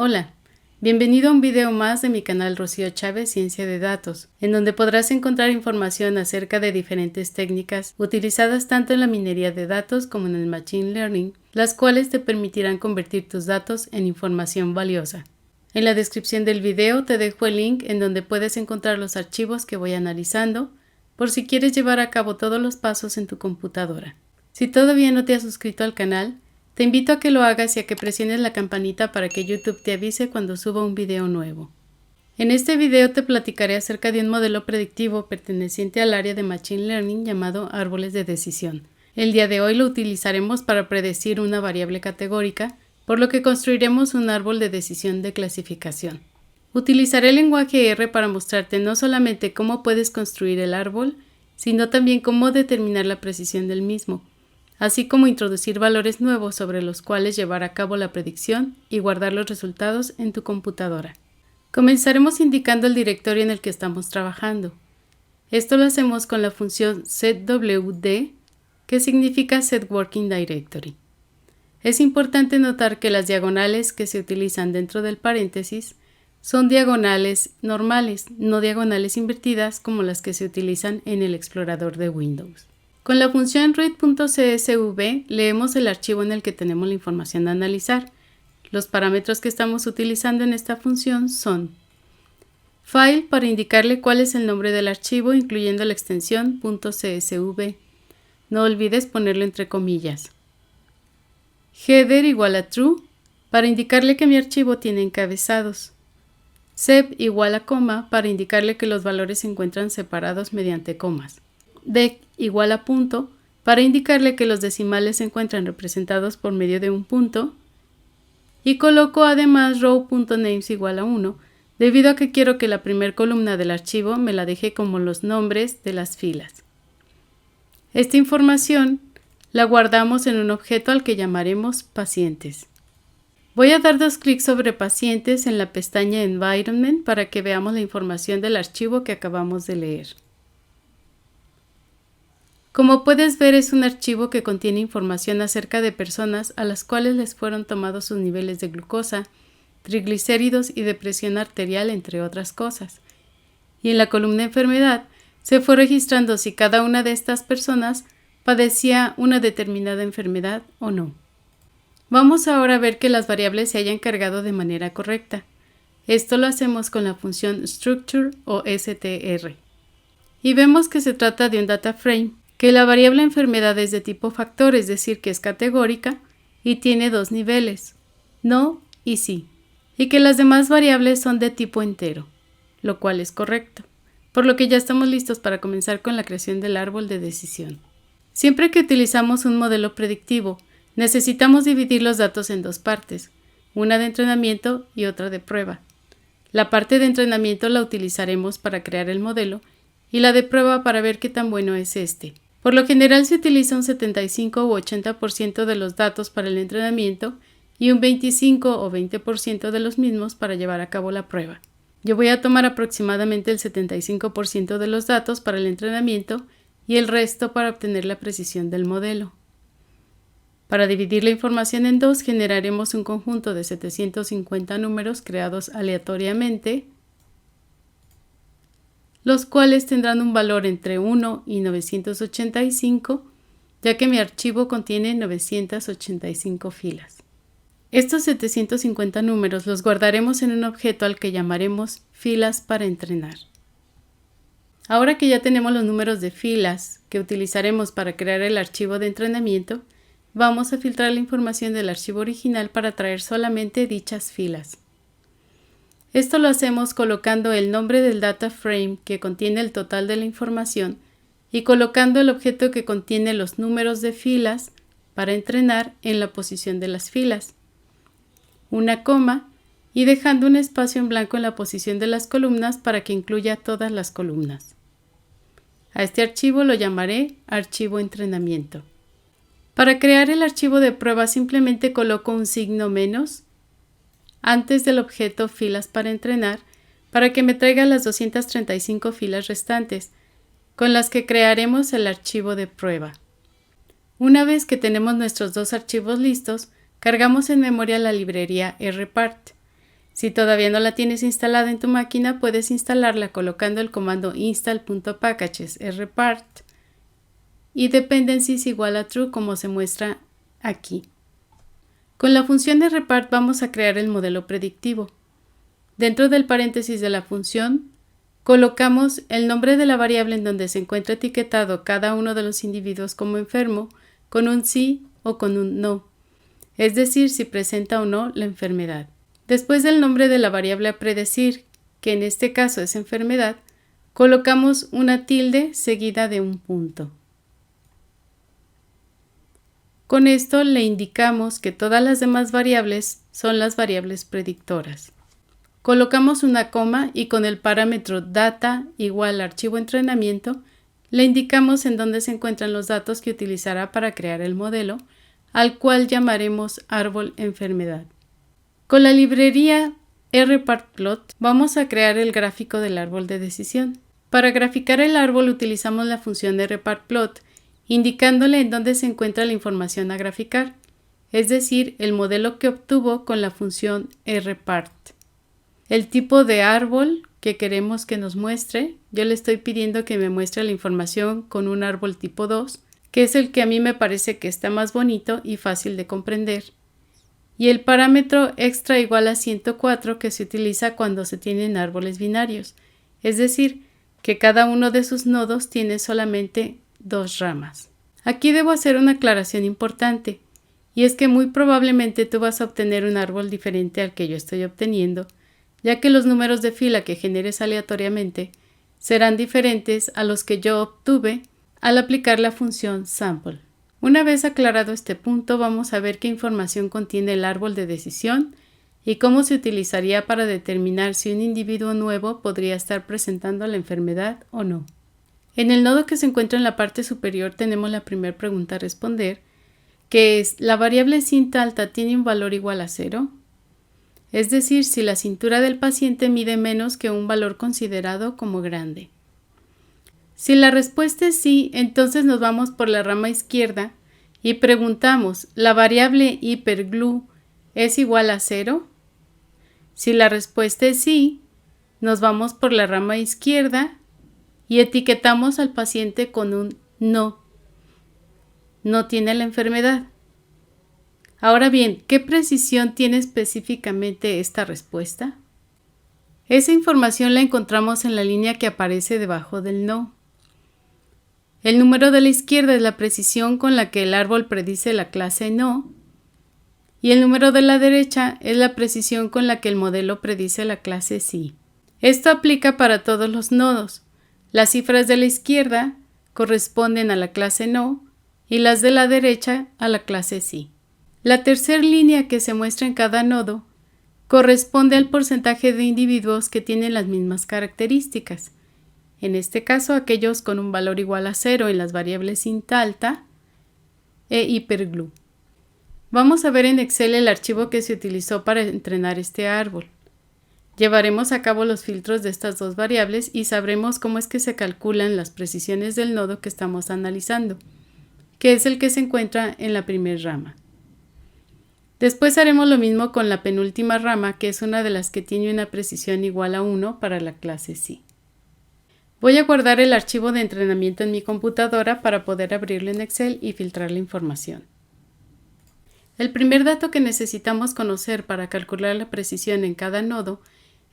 Hola, bienvenido a un video más de mi canal Rocío Chávez Ciencia de Datos, en donde podrás encontrar información acerca de diferentes técnicas utilizadas tanto en la minería de datos como en el Machine Learning, las cuales te permitirán convertir tus datos en información valiosa. En la descripción del video te dejo el link en donde puedes encontrar los archivos que voy analizando, por si quieres llevar a cabo todos los pasos en tu computadora. Si todavía no te has suscrito al canal, te invito a que lo hagas y a que presiones la campanita para que YouTube te avise cuando suba un video nuevo. En este video te platicaré acerca de un modelo predictivo perteneciente al área de Machine Learning llamado árboles de decisión. El día de hoy lo utilizaremos para predecir una variable categórica, por lo que construiremos un árbol de decisión de clasificación. Utilizaré el lenguaje R para mostrarte no solamente cómo puedes construir el árbol, sino también cómo determinar la precisión del mismo, así como introducir valores nuevos sobre los cuales llevar a cabo la predicción y guardar los resultados en tu computadora. Comenzaremos indicando el directorio en el que estamos trabajando. Esto lo hacemos con la función setwd, que significa Set Working Directory. Es importante notar que las diagonales que se utilizan dentro del paréntesis son diagonales normales, no diagonales invertidas como las que se utilizan en el explorador de Windows. Con la función read.csv leemos el archivo en el que tenemos la información a analizar. Los parámetros que estamos utilizando en esta función son file para indicarle cuál es el nombre del archivo incluyendo la extensión .csv. No olvides ponerlo entre comillas. Header igual a true para indicarle que mi archivo tiene encabezados. Sep igual a coma para indicarle que los valores se encuentran separados mediante comas. Dec igual a punto para indicarle que los decimales se encuentran representados por medio de un punto. Y coloco además row.names igual a 1 debido a que quiero que la primera columna del archivo me la deje como los nombres de las filas. Esta información la guardamos en un objeto al que llamaremos pacientes. Voy a dar dos clics sobre pacientes en la pestaña Environment para que veamos la información del archivo que acabamos de leer. Como puedes ver, es un archivo que contiene información acerca de personas a las cuales les fueron tomados sus niveles de glucosa, triglicéridos y de presión arterial, entre otras cosas. Y en la columna enfermedad se fue registrando si cada una de estas personas padecía una determinada enfermedad o no. Vamos ahora a ver que las variables se hayan cargado de manera correcta. Esto lo hacemos con la función structure o str. Y vemos que se trata de un data frame, que la variable enfermedad es de tipo factor, es decir, que es categórica y tiene dos niveles, no y sí, y que las demás variables son de tipo entero, lo cual es correcto, por lo que ya estamos listos para comenzar con la creación del árbol de decisión. Siempre que utilizamos un modelo predictivo, necesitamos dividir los datos en dos partes, una de entrenamiento y otra de prueba. La parte de entrenamiento la utilizaremos para crear el modelo y la de prueba para ver qué tan bueno es este. Por lo general se utiliza un 75 u 80% de los datos para el entrenamiento y un 25 o 20% de los mismos para llevar a cabo la prueba. Yo voy a tomar aproximadamente el 75% de los datos para el entrenamiento y el resto para obtener la precisión del modelo. Para dividir la información en dos, generaremos un conjunto de 750 números creados aleatoriamente, los cuales tendrán un valor entre 1 y 985, ya que mi archivo contiene 985 filas. Estos 750 números los guardaremos en un objeto al que llamaremos filas para entrenar. Ahora que ya tenemos los números de filas que utilizaremos para crear el archivo de entrenamiento, vamos a filtrar la información del archivo original para traer solamente dichas filas. Esto lo hacemos colocando el nombre del data frame que contiene el total de la información y colocando el objeto que contiene los números de filas para entrenar en la posición de las filas, una coma y dejando un espacio en blanco en la posición de las columnas para que incluya todas las columnas. A este archivo lo llamaré archivo entrenamiento. Para crear el archivo de prueba simplemente coloco un signo menos antes del objeto filas para entrenar para que me traiga las 235 filas restantes, con las que crearemos el archivo de prueba. Una vez que tenemos nuestros dos archivos listos, cargamos en memoria la librería rpart. Si todavía no la tienes instalada en tu máquina, puedes instalarla colocando el comando install.packages rpart y dependencies igual a true como se muestra aquí. Con la función rpart vamos a crear el modelo predictivo. Dentro del paréntesis de la función, colocamos el nombre de la variable en donde se encuentra etiquetado cada uno de los individuos como enfermo con un sí o con un no, es decir, si presenta o no la enfermedad. Después del nombre de la variable a predecir, que en este caso es enfermedad, colocamos una tilde seguida de un punto. Con esto le indicamos que todas las demás variables son las variables predictoras. Colocamos una coma y con el parámetro data igual archivo entrenamiento le indicamos en dónde se encuentran los datos que utilizará para crear el modelo, al cual llamaremos árbol enfermedad. Con la librería rpartplot vamos a crear el gráfico del árbol de decisión. Para graficar el árbol utilizamos la función rpartplot, indicándole en dónde se encuentra la información a graficar, es decir, el modelo que obtuvo con la función rpart. El tipo de árbol que queremos que nos muestre, yo le estoy pidiendo que me muestre la información con un árbol tipo 2, que es el que a mí me parece que está más bonito y fácil de comprender. Y el parámetro extra igual a 104 que se utiliza cuando se tienen árboles binarios, es decir, que cada uno de sus nodos tiene solamente 2 ramas. Aquí debo hacer una aclaración importante, y es que muy probablemente tú vas a obtener un árbol diferente al que yo estoy obteniendo, ya que los números de fila que generes aleatoriamente serán diferentes a los que yo obtuve al aplicar la función sample. Una vez aclarado este punto, vamos a ver qué información contiene el árbol de decisión y cómo se utilizaría para determinar si un individuo nuevo podría estar presentando la enfermedad o no. En el nodo que se encuentra en la parte superior tenemos la primera pregunta a responder, que es: ¿la variable cinta alta tiene un valor igual a 0? Es decir, si la cintura del paciente mide menos que un valor considerado como grande. Si la respuesta es sí, entonces nos vamos por la rama izquierda y preguntamos: ¿la variable hyperglue es igual a 0? Si la respuesta es sí, nos vamos por la rama izquierda y etiquetamos al paciente con un no. No tiene la enfermedad. Ahora bien, ¿qué precisión tiene específicamente esta respuesta? Esa información la encontramos en la línea que aparece debajo del no. El número de la izquierda es la precisión con la que el árbol predice la clase no, y el número de la derecha es la precisión con la que el modelo predice la clase sí. Esto aplica para todos los nodos. Las cifras de la izquierda corresponden a la clase no y las de la derecha a la clase sí. La tercera línea que se muestra en cada nodo corresponde al porcentaje de individuos que tienen las mismas características. En este caso, aquellos con un valor igual a 0 en las variables cinta alta e hyperglue. Vamos a ver en Excel el archivo que se utilizó para entrenar este árbol. Llevaremos a cabo los filtros de estas dos variables y sabremos cómo es que se calculan las precisiones del nodo que estamos analizando, que es el que se encuentra en la primera rama. Después haremos lo mismo con la penúltima rama, que es una de las que tiene una precisión igual a 1 para la clase sí. Voy a guardar el archivo de entrenamiento en mi computadora para poder abrirlo en Excel y filtrar la información. El primer dato que necesitamos conocer para calcular la precisión en cada nodo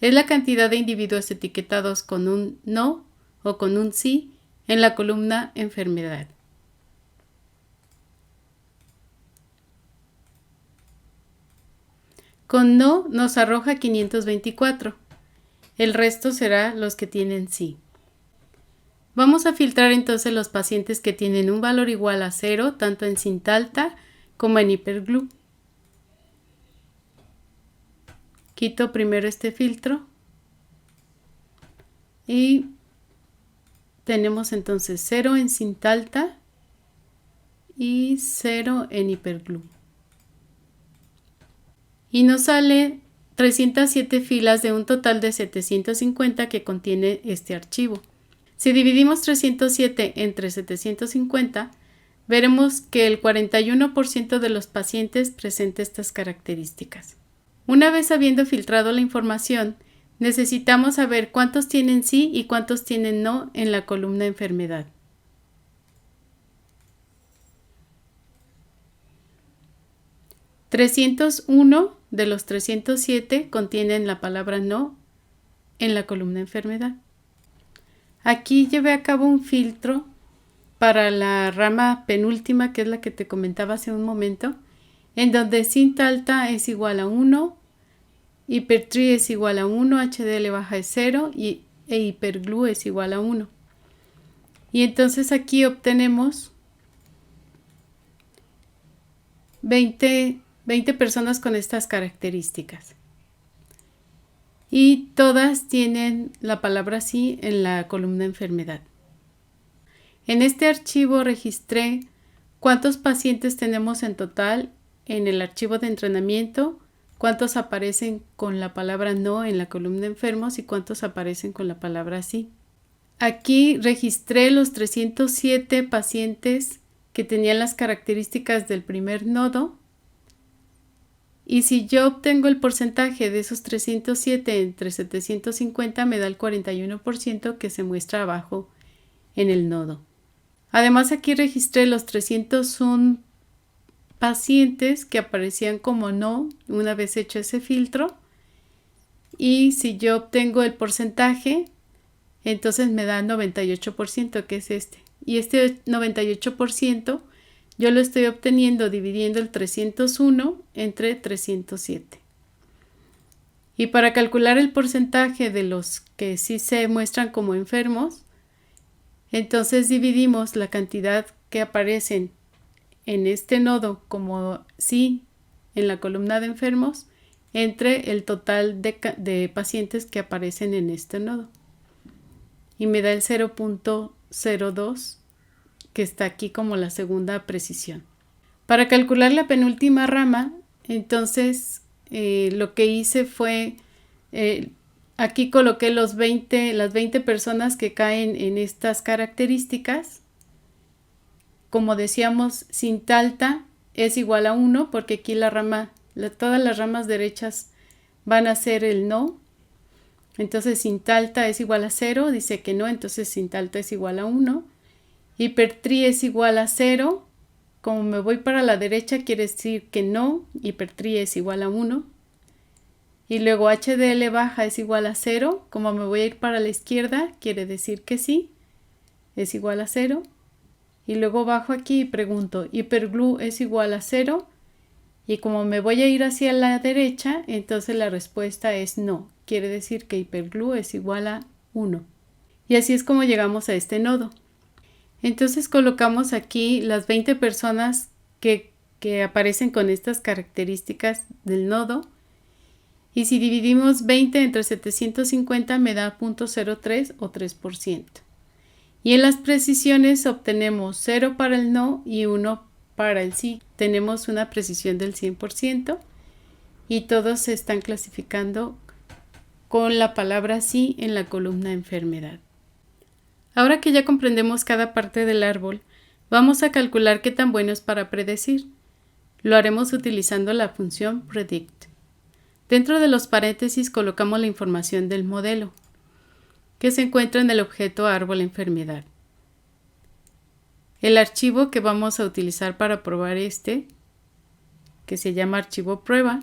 es la cantidad de individuos etiquetados con un no o con un sí en la columna enfermedad. Con no nos arroja 524. El resto será los que tienen sí. Vamos a filtrar entonces los pacientes que tienen un valor igual a 0, tanto en cinta alta como en hyperglue. Quito primero este filtro y tenemos entonces 0 en cinta alta y 0 en hyperglue. Y nos sale 307 filas de un total de 750 que contiene este archivo. Si dividimos 307 entre 750, veremos que el 41% de los pacientes presenta estas características. Una vez habiendo filtrado la información, necesitamos saber cuántos tienen sí y cuántos tienen no en la columna enfermedad. $301 de los 307 contienen la palabra no en la columna enfermedad. Aquí llevé a cabo un filtro para la rama penúltima, que es la que te comentaba hace un momento, en donde Syntalta es igual a 1, Hypertree es igual a 1, HDL baja es 0 e Hyperglue es igual a 1. Y entonces aquí obtenemos 20 personas con estas características. Y todas tienen la palabra sí en la columna enfermedad. En este archivo registré cuántos pacientes tenemos en total en el archivo de entrenamiento, cuántos aparecen con la palabra no en la columna enfermos y cuántos aparecen con la palabra sí. Aquí registré los 307 pacientes que tenían las características del primer nodo. Y si yo obtengo el porcentaje de esos 307 entre 750, me da el 41% que se muestra abajo en el nodo. Además, aquí registré los 301 pacientes que aparecían como no una vez hecho ese filtro. Y si yo obtengo el porcentaje, entonces me da 98%, que es este. Y este 98% yo lo estoy obteniendo dividiendo el 301 entre 307. Y para calcular el porcentaje de los que sí se muestran como enfermos, entonces dividimos la cantidad que aparecen en este nodo como sí en la columna de enfermos entre el total de pacientes que aparecen en este nodo. Y me da el 0.02, que está aquí como la segunda precisión. Para calcular la penúltima rama, entonces lo que hice fue, aquí coloqué las 20 personas que caen en estas características. Como decíamos, Syntalta es igual a 1, porque aquí todas las ramas derechas van a ser el no. Entonces Syntalta es igual a 0, dice que no, entonces Syntalta es igual a 1. Hypertree es igual a 0. Como me voy para la derecha quiere decir que no, Hypertree es igual a 1. Y luego HDL baja es igual a 0. Como me voy a ir para la izquierda quiere decir que sí, es igual a 0. Y luego bajo aquí y pregunto, Hyperglue es igual a 0. Y como me voy a ir hacia la derecha, entonces la respuesta es no. Quiere decir que Hyperglue es igual a 1. Y así es como llegamos a este nodo. Entonces colocamos aquí las 20 personas que aparecen con estas características del nodo. Y si dividimos 20 entre 750 me da 0.03 o 3%. Y en las precisiones obtenemos 0 para el no y 1 para el sí. Tenemos una precisión del 100% y todos se están clasificando con la palabra sí en la columna enfermedad. Ahora que ya comprendemos cada parte del árbol, vamos a calcular qué tan bueno es para predecir. Lo haremos utilizando la función predict. Dentro de los paréntesis colocamos la información del modelo, que se encuentra en el objeto árbol enfermedad. El archivo que vamos a utilizar para probar que se llama archivo prueba.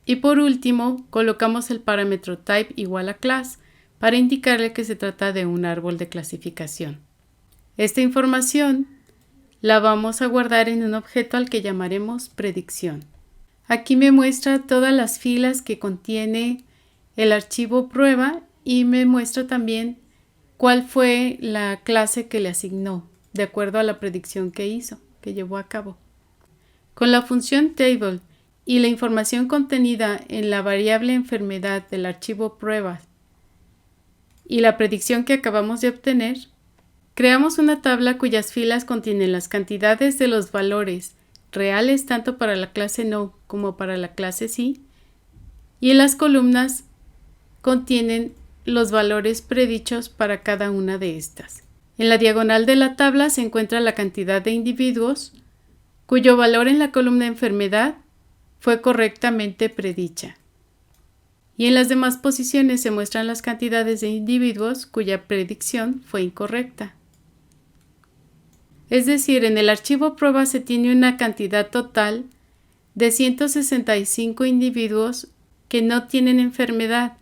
Y por último, colocamos el parámetro type igual a class para indicarle que se trata de un árbol de clasificación. Esta información la vamos a guardar en un objeto al que llamaremos predicción. Aquí me muestra todas las filas que contiene el archivo prueba y me muestra también cuál fue la clase que le asignó, de acuerdo a la predicción que hizo, que llevó a cabo. Con la función table y la información contenida en la variable enfermedad del archivo pruebas y la predicción que acabamos de obtener, creamos una tabla cuyas filas contienen las cantidades de los valores reales tanto para la clase no como para la clase sí, y en las columnas contienen los valores predichos para cada una de estas. En la diagonal de la tabla se encuentra la cantidad de individuos cuyo valor en la columna enfermedad fue correctamente predicha. Y en las demás posiciones se muestran las cantidades de individuos cuya predicción fue incorrecta. Es decir, en el archivo prueba se tiene una cantidad total de 165 individuos que no tienen enfermedad,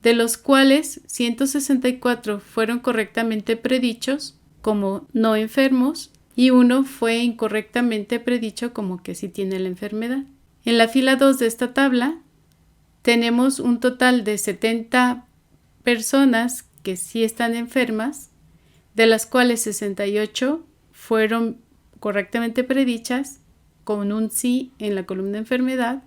de los cuales 164 fueron correctamente predichos como no enfermos y uno fue incorrectamente predicho como que sí tiene la enfermedad. En la fila 2 de esta tabla tenemos un total de 70 personas que sí están enfermas, de las cuales 68 fueron correctamente predichas con un sí en la columna enfermedad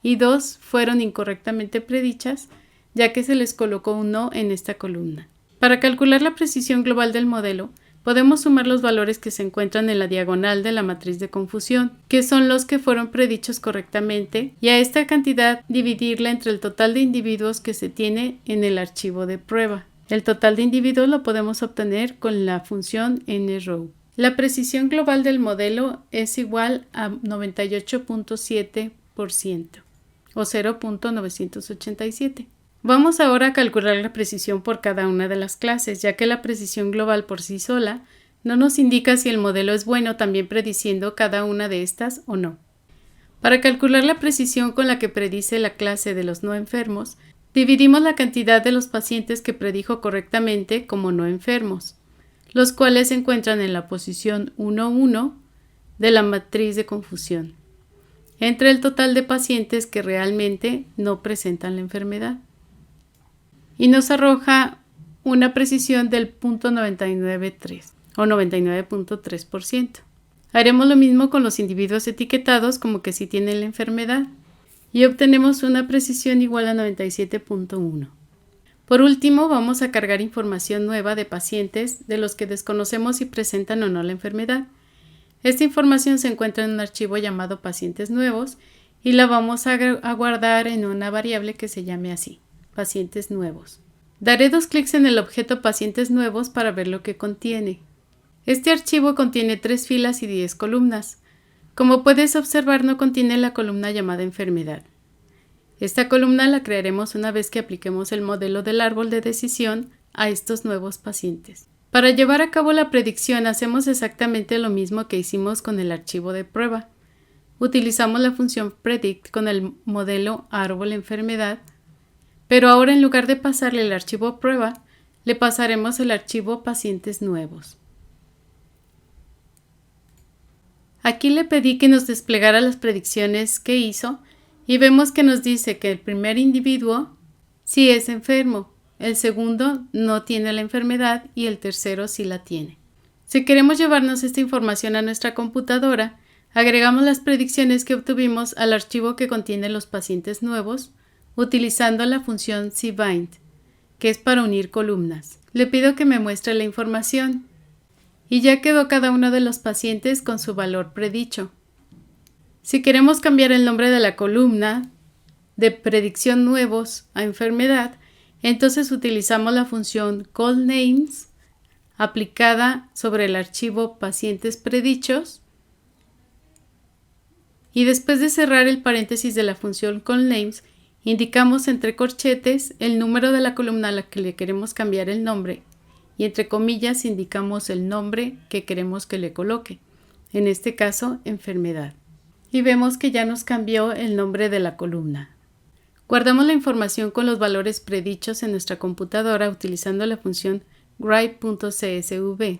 y 2 fueron incorrectamente predichas, ya que se les colocó un no en esta columna. Para calcular la precisión global del modelo, podemos sumar los valores que se encuentran en la diagonal de la matriz de confusión, que son los que fueron predichos correctamente, y a esta cantidad dividirla entre el total de individuos que se tiene en el archivo de prueba. El total de individuos lo podemos obtener con la función nrow. La precisión global del modelo es igual a 98.7% o 0.987. Vamos ahora a calcular la precisión por cada una de las clases, ya que la precisión global por sí sola no nos indica si el modelo es bueno también prediciendo cada una de estas o no. Para calcular la precisión con la que predice la clase de los no enfermos, dividimos la cantidad de los pacientes que predijo correctamente como no enfermos, los cuales se encuentran en la posición 1,1 de la matriz de confusión, entre el total de pacientes que realmente no presentan la enfermedad. Y nos arroja una precisión del 0.993 o 99.3%. Haremos lo mismo con los individuos etiquetados como que sí tienen la enfermedad y obtenemos una precisión igual a 97.1. Por último, vamos a cargar información nueva de pacientes de los que desconocemos si presentan o no la enfermedad. Esta información se encuentra en un archivo llamado pacientes nuevos y la vamos a guardar en una variable que se llame así, pacientes nuevos. Daré 2 clics en el objeto pacientes nuevos para ver lo que contiene. Este archivo contiene 3 filas y 10 columnas. Como puedes observar, no contiene la columna llamada enfermedad. Esta columna la crearemos una vez que apliquemos el modelo del árbol de decisión a estos nuevos pacientes. Para llevar a cabo la predicción hacemos exactamente lo mismo que hicimos con el archivo de prueba. Utilizamos la función predict con el modelo árbol enfermedad, pero ahora en lugar de pasarle el archivo prueba, le pasaremos el archivo pacientes nuevos. Aquí le pedí que nos desplegara las predicciones que hizo y vemos que nos dice que el primer individuo sí es enfermo, el segundo no tiene la enfermedad y el tercero sí la tiene. Si queremos llevarnos esta información a nuestra computadora, agregamos las predicciones que obtuvimos al archivo que contiene los pacientes nuevos, utilizando la función cbind, que es para unir columnas. Le pido que me muestre la información y ya quedó cada uno de los pacientes con su valor predicho. Si queremos cambiar el nombre de la columna de predicción nuevos a enfermedad, entonces utilizamos la función callNames aplicada sobre el archivo pacientes predichos y después de cerrar el paréntesis de la función callNames, indicamos entre corchetes el número de la columna a la que le queremos cambiar el nombre y entre comillas indicamos el nombre que queremos que le coloque, en este caso enfermedad. Y vemos que ya nos cambió el nombre de la columna. Guardamos la información con los valores predichos en nuestra computadora utilizando la función write.csv,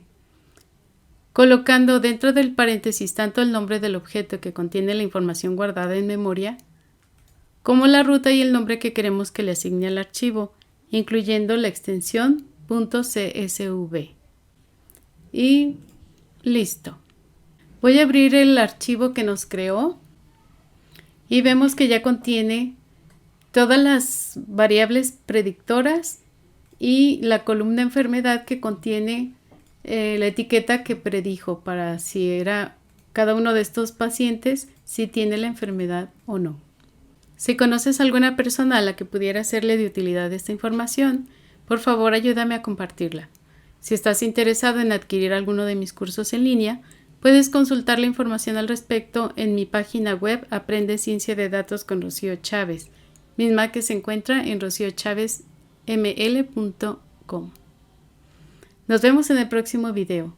colocando dentro del paréntesis tanto el nombre del objeto que contiene la información guardada en memoria, como la ruta y el nombre que queremos que le asigne al archivo, incluyendo la extensión .csv. Y listo. Voy a abrir el archivo que nos creó y vemos que ya contiene todas las variables predictoras y la columna enfermedad que contiene la etiqueta que predijo para si era cada uno de estos pacientes, si tiene la enfermedad o no. Si conoces a alguna persona a la que pudiera serle de utilidad esta información, por favor ayúdame a compartirla. Si estás interesado en adquirir alguno de mis cursos en línea, Puedes consultar la información al respecto en mi página web Aprende Ciencia de Datos con Rocío Chávez, misma que se encuentra en rociochavezml.com. Nos vemos en el próximo video.